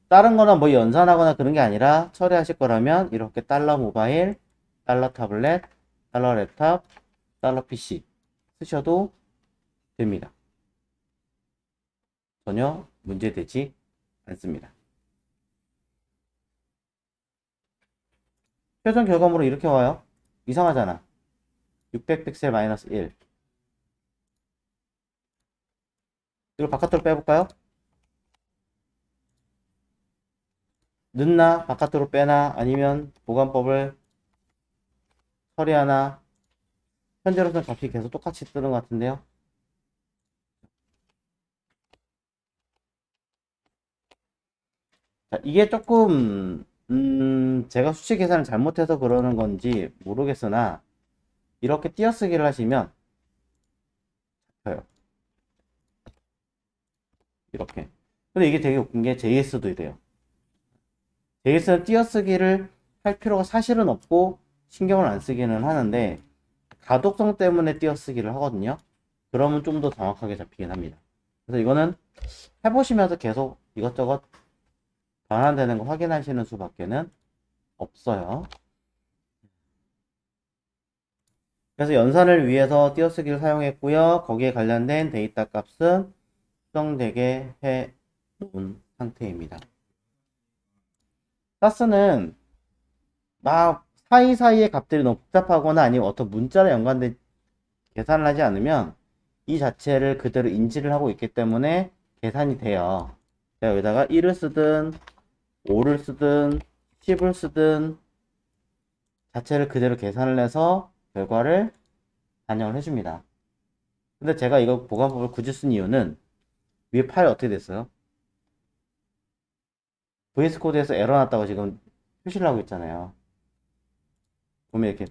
다른 거나 뭐 연산하거나 그런 게 아니라 처리하실 거라면 이렇게 달러 모바일, 달러 타블렛, 달러 랩탑, 달러 PC 쓰셔도 됩니다. 전혀 문제되지 않습니다. 최종 결과물은 이렇게 와요. 이상하잖아. 600 픽셀 마이너스 1. 이걸 바깥으로 빼볼까요? 넣나 바깥으로 빼나 아니면 보관법을 처리하나. 현재로서는 값이 계속 똑같이 뜨는 것 같은데요. 자, 이게 조금 제가 수치 계산을 잘못해서 그러는 건지 모르겠으나 이렇게 띄어쓰기를 하시면 잡혀요. 이렇게. 근데 이게 되게 웃긴 게 JS도 이래요. JS는 띄어쓰기를 할 필요가 사실은 없고 신경을 안 쓰기는 하는데 가독성 때문에 띄어쓰기를 하거든요. 그러면 좀 더 정확하게 잡히긴 합니다. 그래서 이거는 해보시면서 계속 이것저것 변환되는 거 확인하시는 수밖에는 없어요. 그래서 연산을 위해서 띄어쓰기를 사용했고요. 거기에 관련된 데이터 값은 수정되게 해 놓은 상태입니다. 사스는 막 사이사이의 값들이 너무 복잡하거나 아니면 어떤 문자로 연관된 계산을 하지 않으면 이 자체를 그대로 인지를 하고 있기 때문에 계산이 돼요. 제가 여기다가 1을 쓰든 5를 쓰든 10을 쓰든 자체를 그대로 계산을 해서 결과를 반영을 해줍니다. 근데 제가 이거 보관법을 굳이 쓴 이유는 위에 파일 어떻게 됐어요? VS 코드에서 에러 났다고 지금 표시를 하고 있잖아요. 보면 이렇게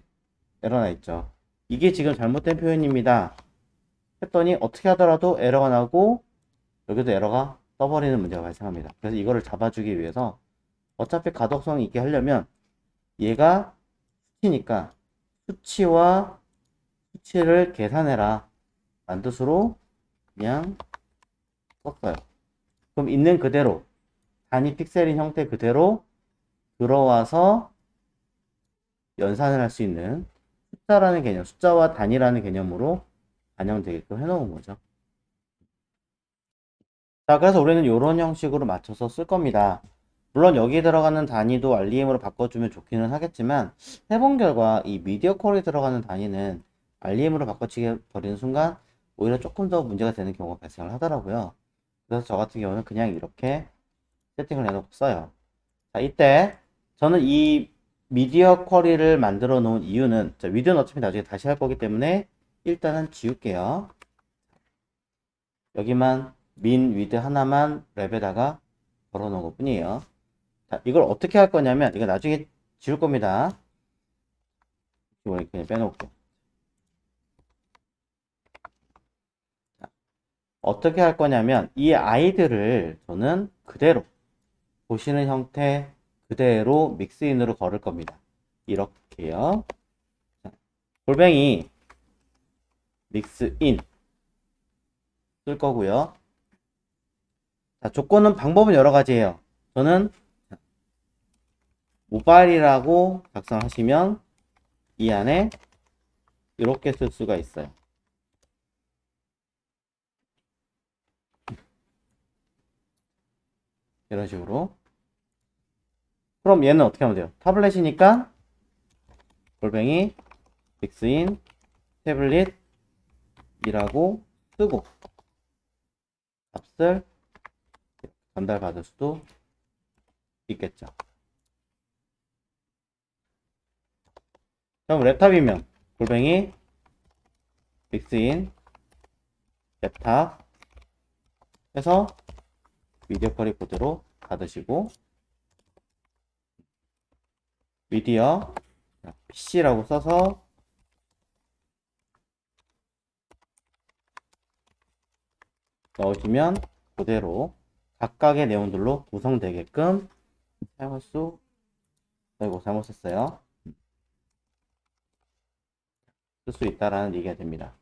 에러 나 있죠. 이게 지금 잘못된 표현입니다. 했더니 어떻게 하더라도 에러가 나고 여기도 에러가 떠버리는 문제가 발생합니다. 그래서 이거를 잡아주기 위해서 어차피 가독성이 있게 하려면 얘가 수치니까 수치와 수치를 계산해라 라는 뜻으로 그냥 썼어요. 그럼 있는 그대로 단위 픽셀인 형태 그대로 들어와서 연산을 할 수 있는 숫자라는 개념, 숫자와 단위라는 개념으로 반영되게끔 해놓은 거죠. 자, 그래서 우리는 이런 형식으로 맞춰서 쓸 겁니다. 물론 여기 들어가는 단위도 REM으로 바꿔주면 좋기는 하겠지만 해본 결과 이 미디어 콜이 들어가는 단위는 REM으로 바꿔치게 버리는 순간 오히려 조금 더 문제가 되는 경우가 발생을 하더라고요. 그래서 저 같은 경우는 그냥 이렇게 세팅을 해놓고 써요. 자, 이때 저는 이 미디어 쿼리를 만들어 놓은 이유는, 자, 위드는 어차피 나중에 다시 할 거기 때문에 일단은 지울게요. 여기만 민 위드 하나만 랩에다가 걸어 놓은 것 뿐이에요. 자, 이걸 어떻게 할 거냐면 이거 나중에 지울 겁니다. 이걸 그냥 빼놓을게요. 자, 어떻게 할 거냐면 이 아이들을 저는 그대로 보시는 형태 그대로 믹스인으로 걸을 겁니다. 이렇게요. 자, 골뱅이 믹스인 쓸 거고요. 자, 조건은 방법은 여러 가지예요. 저는 모바일이라고 작성하시면 이 안에 이렇게 쓸 수가 있어요. 이런 식으로. 그럼 얘는 어떻게 하면 돼요? 타블렛이니까 골뱅이 믹스인 태블릿이라고 쓰고 값을 전달받을 수도 있겠죠. 그럼 랩탑이면 골뱅이 믹스인 랩탑 해서 미디어 쿼리 코드로 받으시고 미디어 PC라고 써서 넣으시면 그대로 각각의 내용들로 구성되게끔 사용할 수, 아이고 잘못 썼어요. 쓸 수 있다라는 얘기가 됩니다.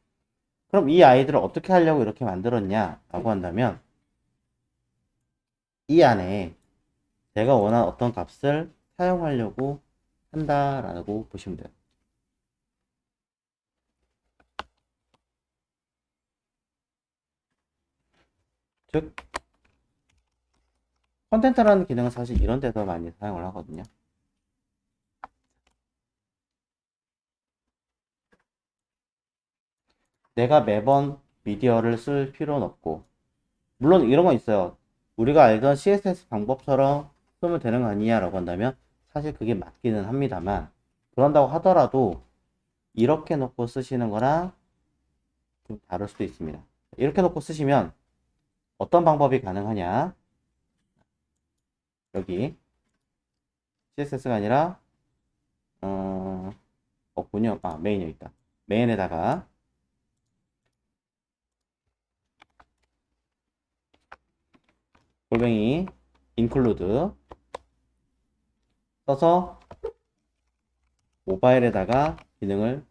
그럼 이 아이들을 어떻게 하려고 이렇게 만들었냐 라고 한다면 이 안에 제가 원하는 어떤 값을 사용하려고 한다라고 보시면 돼요. 즉 컨텐트라는 기능은 사실 이런 데서 많이 사용을 하거든요. 내가 매번 미디어를 쓸 필요는 없고, 물론 이런 건 있어요. 우리가 알던 CSS 방법처럼 쓰면 되는 거 아니냐 라고 한다면 사실 그게 맞기는 합니다만, 그런다고 하더라도 이렇게 놓고 쓰시는 거랑 좀 다를 수도 있습니다. 이렇게 놓고 쓰시면 어떤 방법이 가능하냐, 여기 CSS가 아니라 없군요. 메인 여기 있다. 메인에다가 골뱅이 include 써서 모바일에다가 기능을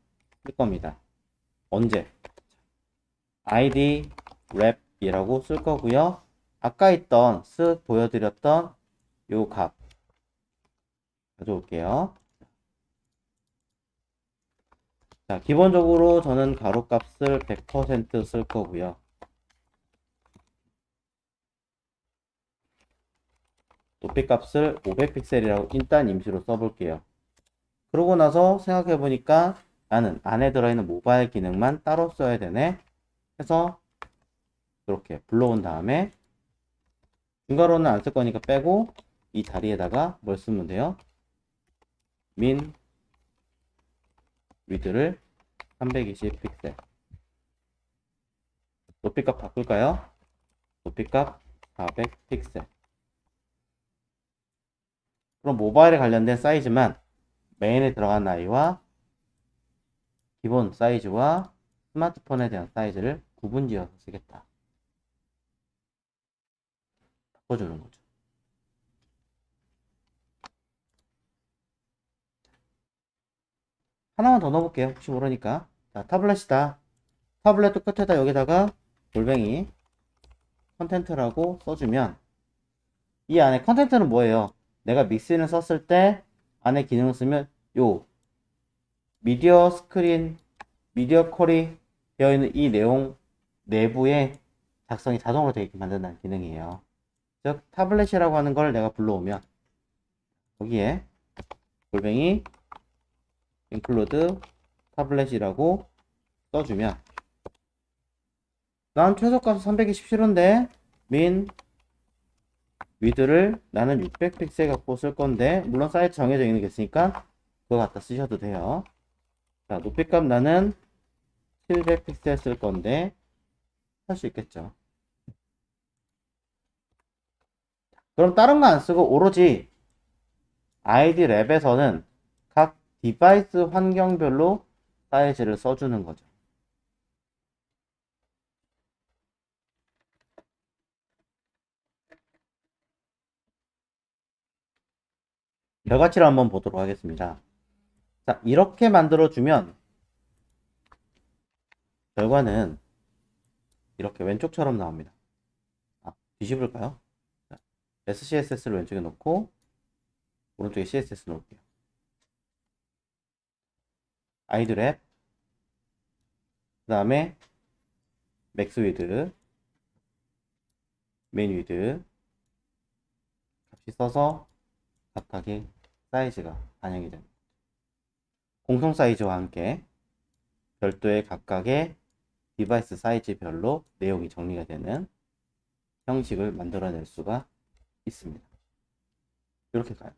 쓸 겁니다. 언제? id wrap이라고 쓸 거고요. 아까 있던 쓱 보여드렸던 요 값 가져올게요. 자, 기본적으로 저는 가로값을 100%쓸 거고요. 높이값을 500픽셀이라고 일단 임시로 써볼게요. 그러고 나서 생각해보니까 나는 안에 들어있는 모바일 기능만 따로 써야 되네 해서 이렇게 불러온 다음에 중괄호는 안 쓸 거니까 빼고 이 자리에다가 뭘 쓰면 돼요? min width를 320픽셀. 높이값 바꿀까요? 높이값 400픽셀. 그럼 모바일에 관련된 사이즈만 메인에 들어간 아이와 기본 사이즈와 스마트폰에 대한 사이즈를 구분지어서 쓰겠다. 바꿔주는 거죠. 하나만 더 넣어볼게요. 혹시 모르니까. 자, 타블렛이다. 타블렛도 끝에다 여기다가 골뱅이 컨텐트라고 써주면 이 안에 컨텐트는 뭐예요? 내가 믹스인을 썼을 때 안에 기능을 쓰면 요 미디어 스크린, 미디어 쿼리 되어 있는 이 내용 내부에 작성이 자동으로 되게 만든다는 기능이에요. 즉 타블렛이라고 하는 걸 내가 불러오면 여기에 골뱅이 include 타블렛이라고 써주면 난 최소값 320 싫은데 min width를 나는 600픽셀 갖고 쓸 건데 물론 사이즈 정해져 있는 게 있으니까 그거 갖다 쓰셔도 돼요. 자, 높이값 나는 700픽셀 쓸 건데 할 수 있겠죠. 그럼 다른 거 안 쓰고 오로지 ID 랩에서는 각 디바이스 환경별로 사이즈를 써주는 거죠. 결과치를 한번 보도록 하겠습니다. 자, 이렇게 만들어주면 결과는 이렇게 왼쪽처럼 나옵니다. 뒤집을까요? 자, SCSS를 왼쪽에 놓고 오른쪽에 CSS 놓을게요. 아이드랩 그 다음에 맥스 위드, 메인 위드, 써서 각각의 사이즈가 반영이 됩니다. 공통 사이즈와 함께 별도의 각각의 디바이스 사이즈별로 내용이 정리가 되는 형식을 만들어낼 수가 있습니다. 이렇게 가요.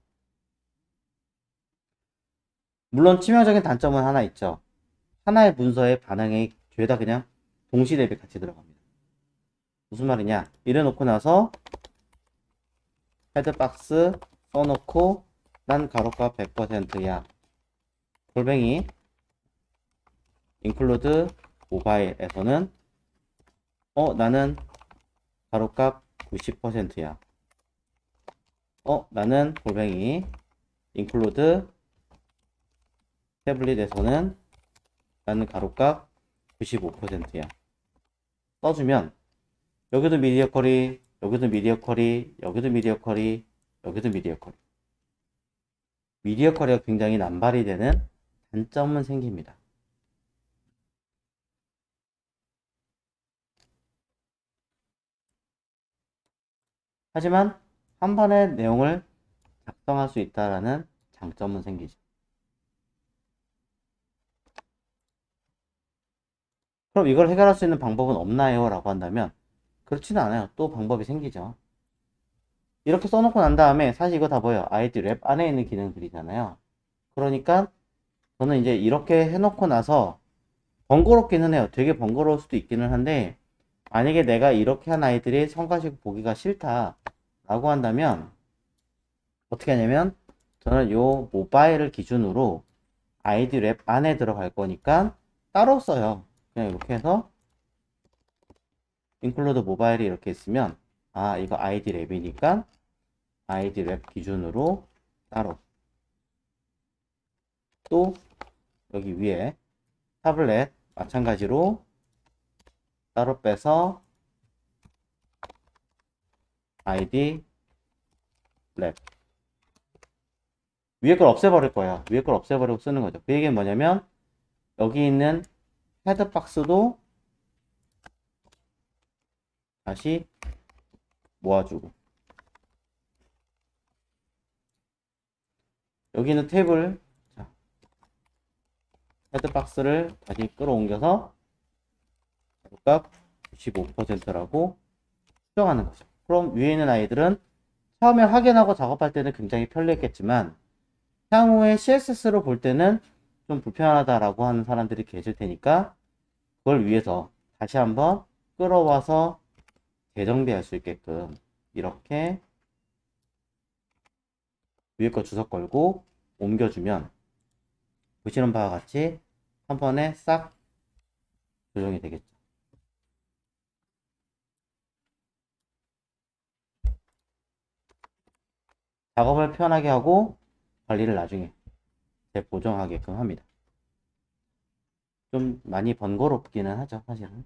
물론 치명적인 단점은 하나 있죠. 하나의 문서의 반응이 죄다 그냥 동시 대비 같이 들어갑니다. 무슨 말이냐? 이래 놓고 나서 헤드박스 써놓고 난 가로가 100%야. 골뱅이 include mobile에서는 나는 가로값 90%야. 나는 골뱅이 include 태블릿에서는 나는 가로값 95%야. 써주면 여기도 미디어 쿼리, 여기도 미디어 쿼리, 여기도 미디어 쿼리, 여기도 미디어 쿼리. 미디어 쿼리가 굉장히 남발이 되는 단점은 생깁니다. 하지만 한 번에 내용을 작성할 수 있다라는 장점은 생기죠. 그럼 이걸 해결할 수 있는 방법은 없나요? 라고 한다면 그렇지는 않아요. 또 방법이 생기죠. 이렇게 써놓고 난 다음에 사실 이거 다 뭐예요? 아이디 랩 안에 있는 기능들이잖아요. 그러니까 저는 이제 이렇게 해놓고 나서 번거롭기는 해요. 되게 번거로울 수도 있기는 한데 만약에 내가 이렇게 한 아이들이 성가시고 보기가 싫다 라고 한다면 어떻게 하냐면 저는 요 모바일을 기준으로 아이디 랩 안에 들어갈 거니까 따로 써요. 그냥 이렇게 해서 include 모바일이 이렇게 있으면 이거 아이디 랩이니까 아이디 랩 기준으로 따로 또 여기 위에 타블렛 마찬가지로 따로 빼서 아이디 랩 위에 걸 없애버릴 거야. 위에 걸 없애버리고 쓰는 거죠. 그 얘기는 뭐냐면 여기 있는 헤드박스도 다시 모아주고 여기 있는 탭을 헤드박스를 다시 끌어옮겨서 값 95%라고 수정하는 거죠. 그럼 위에 있는 아이들은 처음에 확인하고 작업할 때는 굉장히 편리했겠지만 향후에 CSS로 볼 때는 좀 불편하다라고 하는 사람들이 계실 테니까 그걸 위해서 다시 한번 끌어와서 재정비할 수 있게끔 이렇게 위에 거 주석 걸고 옮겨주면 보시는 바와 같이 한 번에 싹 조정이 되겠죠. 작업을 편하게 하고 관리를 나중에 재보정하게끔 합니다. 좀 많이 번거롭기는 하죠, 사실은.